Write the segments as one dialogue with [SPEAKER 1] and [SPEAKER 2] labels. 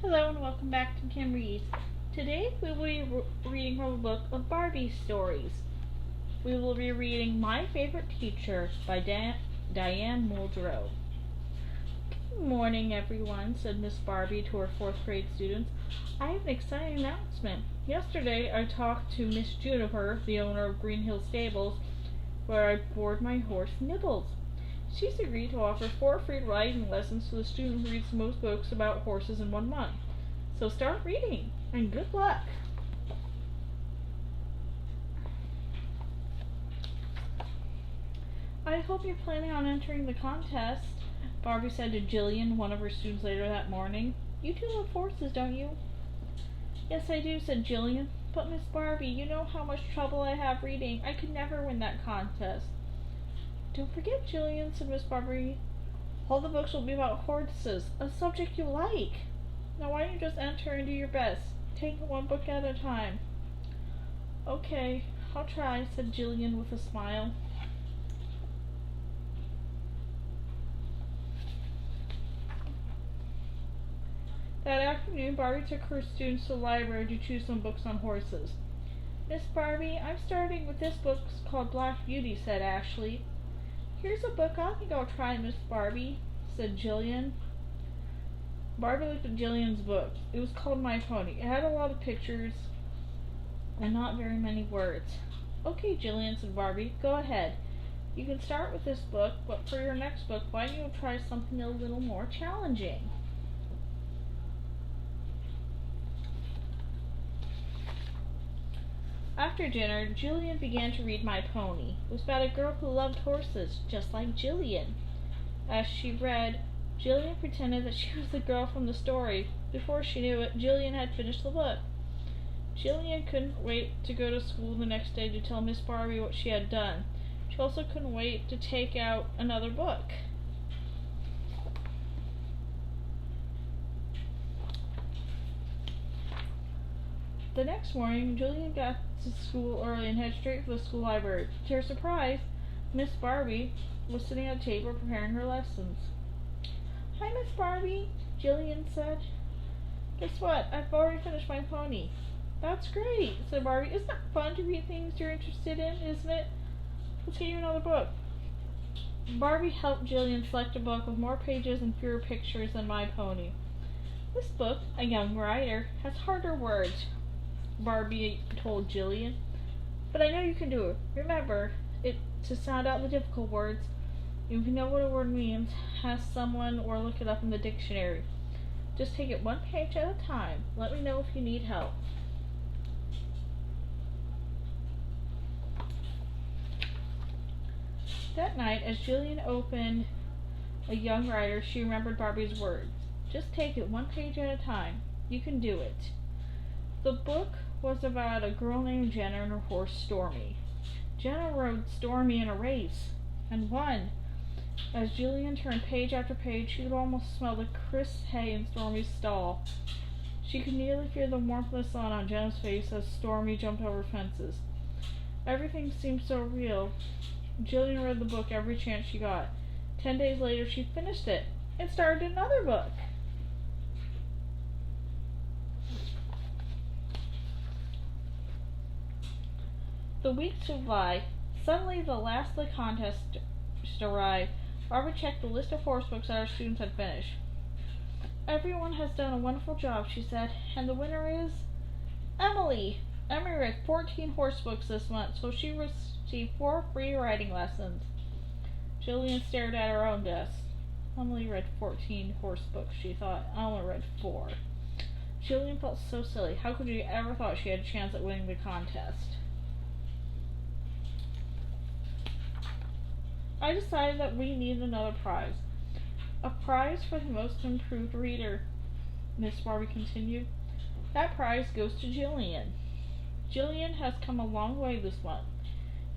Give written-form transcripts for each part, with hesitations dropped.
[SPEAKER 1] Hello and welcome back to Kim Reads. Today we will be reading from a book of Barbie stories. We will be reading My Favorite Teacher by Diane Muldrow. Good morning everyone, said Miss Barbie to her 4th grade students. I have an exciting announcement. Yesterday I talked to Miss Juniper, the owner of Green Hill Stables, where I board my horse Nibbles. She's agreed to offer 4 free riding lessons to the student who reads the most books about horses in 1 month. So start reading, and good luck! I hope you're planning on entering the contest, Barbie said to Jillian, one of her students, later that morning. You do love horses, don't you? Yes, I do, said Jillian. But Miss Barbie, you know how much trouble I have reading. I could never win that contest. Don't forget, Jillian, said Miss Barbie. All the books will be about horses, a subject you like. Now why don't you just enter and do your best? Take one book at a time. Okay, I'll try, said Jillian with a smile. That afternoon, Barbie took her students to the library to choose some books on horses. Miss Barbie, I'm starting with this book called Black Beauty, said Ashley. Here's a book I think I'll try, Miss Barbie, said Jillian. Barbie looked at Jillian's book. It was called My Pony. It had a lot of pictures and not very many words. Okay, Jillian, said Barbie, go ahead. You can start with this book, but for your next book, why don't you try something a little more challenging? After dinner, Jillian began to read My Pony. It was about a girl who loved horses, just like Jillian. As she read, Jillian pretended that she was the girl from the story. Before she knew it, Jillian had finished the book. Jillian couldn't wait to go to school the next day to tell Miss Barbie what she had done. She also couldn't wait to take out another book. The next morning, Jillian got to school early and headed straight for the school library. To her surprise, Miss Barbie was sitting at a table preparing her lessons. Hi, Miss Barbie, Jillian said. Guess what? I've already finished My Pony. That's great, said Barbie. Isn't it fun to read things you're interested in, isn't it? Let's get you another book. Barbie helped Jillian select a book with more pages and fewer pictures than My Pony. This book, A Young Rider, has harder words, Barbie told Jillian. But I know you can do it. Remember, to sound out the difficult words, if you know what a word means, ask someone or look it up in the dictionary. Just take it one page at a time. Let me know if you need help. That night, as Jillian opened A Young Rider, she remembered Barbie's words. Just take it one page at a time. You can do it. The book was about a girl named Jenna and her horse Stormy. Jenna rode Stormy in a race and won. As Jillian turned page after page, she could almost smell the crisp hay in Stormy's stall. She could nearly feel the warmth of the sun on Jenna's face as Stormy jumped over fences. Everything seemed so real. Jillian read the book every chance she got. 10 days later, she finished it and started another book. The weeks went by. Suddenly, the last of the contest arrived. Barbie checked the list of horse books that our students had finished. Everyone has done a wonderful job, she said, and the winner is Emily. Emily read 14 horse books this month, so she received 4 free riding lessons. Jillian stared at her own desk. Emily read 14 horse books, she thought. I only read 4. Jillian felt so silly. How could she ever thought she had a chance at winning the contest? I decided that we needed another prize. A prize for the most improved reader, Miss Barbie continued. That prize goes to Jillian. Jillian has come a long way this month.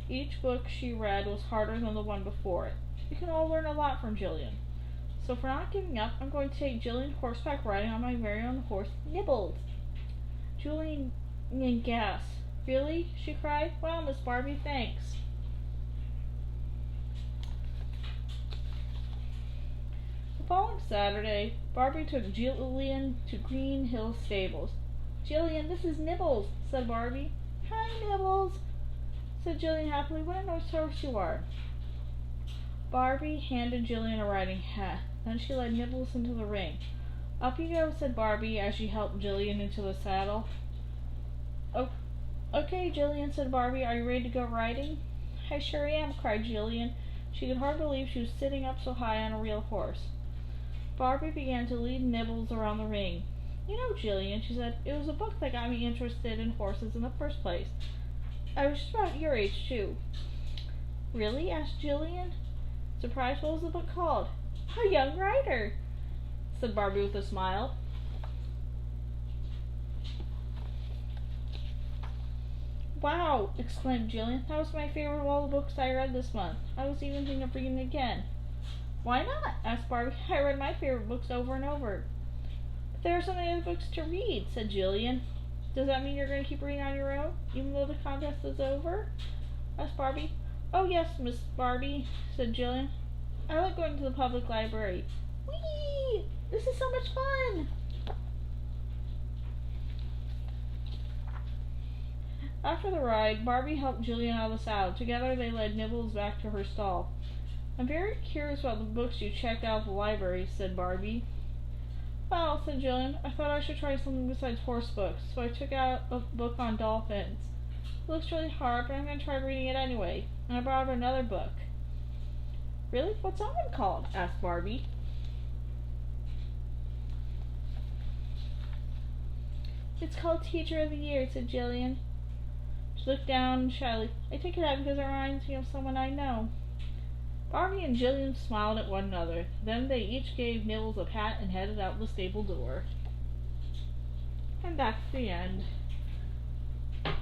[SPEAKER 1] Each book she read was harder than the one before it. You can all learn a lot from Jillian. So for not giving up, I'm going to take Jillian horseback riding on my very own horse, Nibbles. Jillian gasped. Really? She cried. Wow, Miss Barbie, thanks. following Saturday, Barbie took Jillian to Green Hill Stables. "Jillian, this is Nibbles," said Barbie. "Hi, Nibbles," said Jillian happily. "What a nice horse you are." Barbie handed Jillian a riding hat. Then she led Nibbles into the ring. "Up you go," said Barbie as she helped Jillian into the saddle. "Oh, okay, Jillian," said Barbie. "Are you ready to go riding?" "I sure am," cried Jillian. She could hardly believe she was sitting up so high on a real horse. Barbie began to lead Nibbles around the ring. "You know, Jillian," she said, "it was a book that got me interested in horses in the first place. I was just about your age, too." "Really?" asked Jillian, surprised. "What was the book called?" "A Young Rider," said Barbie with a smile. "Wow!" exclaimed Jillian. "That was my favorite of all the books I read this month. I was even thinking of reading it again." "Why not?" asked Barbie. "I read my favorite books over and over." "But there are so many other books to read," said Jillian. "Does that mean you're going to keep reading on your own, even though the contest is over?" asked Barbie. "Oh yes, Miss Barbie," said Jillian. "I like going to the public library. Whee! This is so much fun!" After the ride, Barbie helped Jillian out of the saddle. Together they led Nibbles back to her stall. "I'm very curious about the books you checked out of the library," said Barbie. "Well," said Jillian, "I thought I should try something besides horse books, so I took out a book on dolphins. It looks really hard, but I'm going to try reading it anyway. And I brought up another book." "Really? What's that one called?" asked Barbie. "It's called Teacher of the Year," said Jillian. She looked down shyly. "I take it out because it reminds me of someone I know." Barbie and Jillian smiled at one another. Then they each gave Nibbles a pat and headed out the stable door. And that's the end.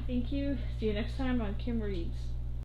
[SPEAKER 1] Thank you. See you next time on Kim Reads.